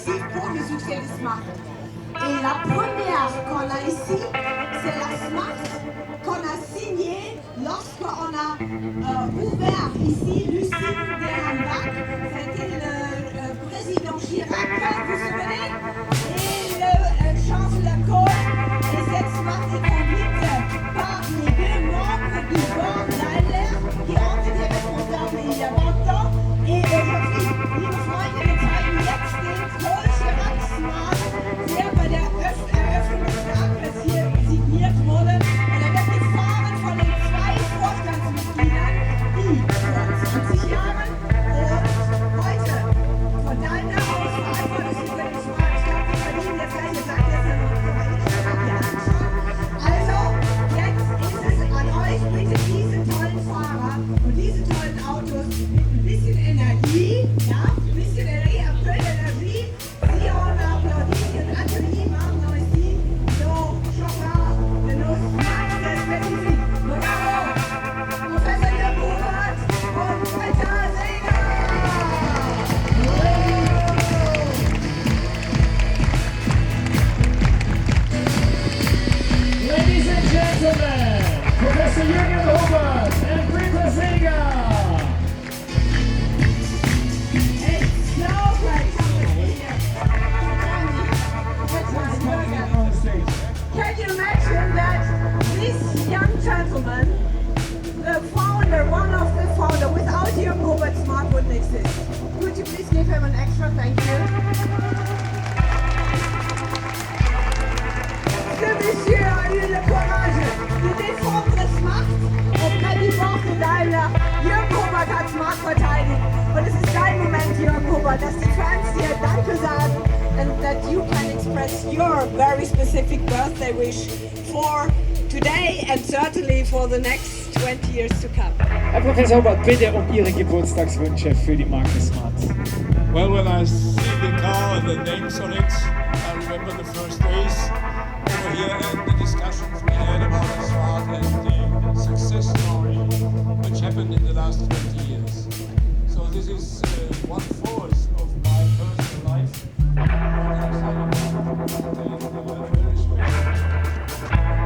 décisif pour le succès de Smart. Et la première qu'on a ici, c'est la Smart qu'on a signée lorsqu'on a ouvert ici l'usine de Hambach. C'était le président Chirac, vous vous souvenez, et le chancelier Kohl. Et cette Smart est conduite par les deux membres du board Daimler qui ont été responsables il y a 20 ans. Et aujourd'hui, liebe Freunde, wir zeigen jetzt den Kohl-Chirac Smart, der bei der Eröffnungstag, das hier signiert wurde. Und er wird gefahren von den zwei Vorstandsmitgliedern, die vor 20 Jahren und heute von Daimler aus verantwortlich sind für den Smart. Ich glaube, die verdienen jetzt gleich gesagt, dass er noch anschauen. Also, jetzt ist es an euch, bitte diese tollen Fahrer und diese tollen Autos mit ein bisschen Energie, ja, ein bisschen Energie, un peu d'énergie. Si on applaudit un atelier maintenant ici, nos chauffeurs de nos Smart spécifiques. Bravo! Professor Jürgen und Peter Seger! Ladies and gentlemen, Professor Jürgen Hubert and Peter Seger. It's so great to be here. On the stage. Can you imagine that this young gentleman, the founder, one of the founder, without Jürgen Hubert, Smart wouldn't exist. Could you please give him an extra thank you? Ce monsieur a eu le courage de défendre Smart auprès du Board de Daimler. Jürgen Hubert hat Smart verteidigt. Und es ist dein Moment, Jürgen Hubert, dass die Fans dir Danke sagen and that you can express your very specific birthday wish for today and certainly for the next 20 years to come. Herr Professor Hubert, bitte um Ihre Geburtstagswünsche für die Marke Smart. Well, when I see the car and the names on it, I remember the first days over here and the discussions we had about the Smart and the success story which happened in the last 20 years. So this is 1/4 of my personal life. I'm excited about it and very special.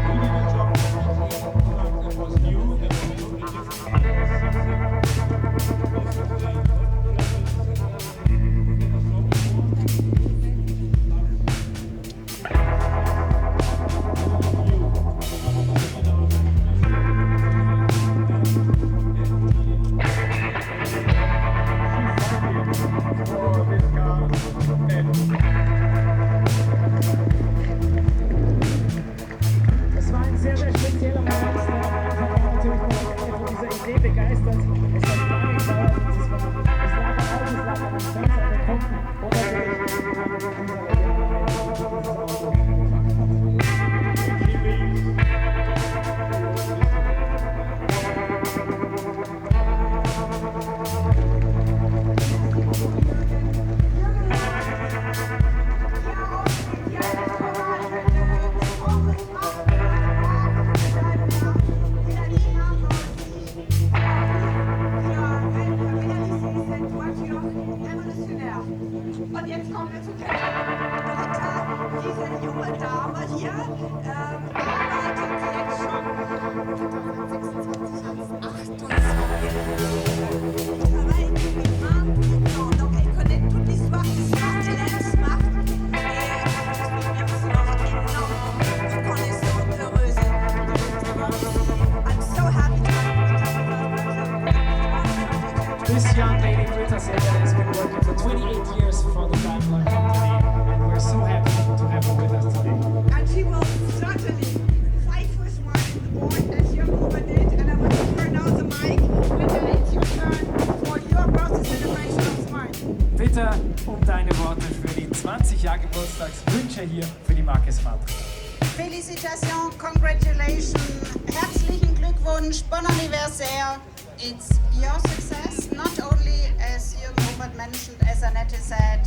We did a job with a product that was new, that was totally different. Es war ein sehr, sehr spezieller Moment. Der war natürlich von dieser Idee begeistert. Es hat lange gedauert und es lag am Auto, es lag an den Fans, an den Kunden und natürlich an dieser Und jetzt kommen wir zu Britta, diese junge Dame hier, arbeitet jetzt schon 28 donc elle connaît toute l'histoire du Smart, elle aime Smart et je suis énormément reconnaissante, heureuse. I'm so happy to This young lady, Britta Seger, has been working for 28 years for the Daimler company, and we're so happy to have her with us today. and she will certainly fight for Smart in the board as Jürgen Hubert did. And I want to turn now the mic. Britta, it's your turn for your birthday celebration of Smart. Bitte um deine Worte für die 20-Jahr-Geburtstagswünsche hier für die Marke Smart. Félicitations, congratulations, herzlichen Glückwunsch, bon anniversaire. It's your success, not only, as Jürgen Hubert mentioned, as Annette said,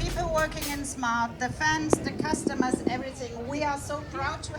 people working in Smart, the fans, the customers, everything. We are so proud to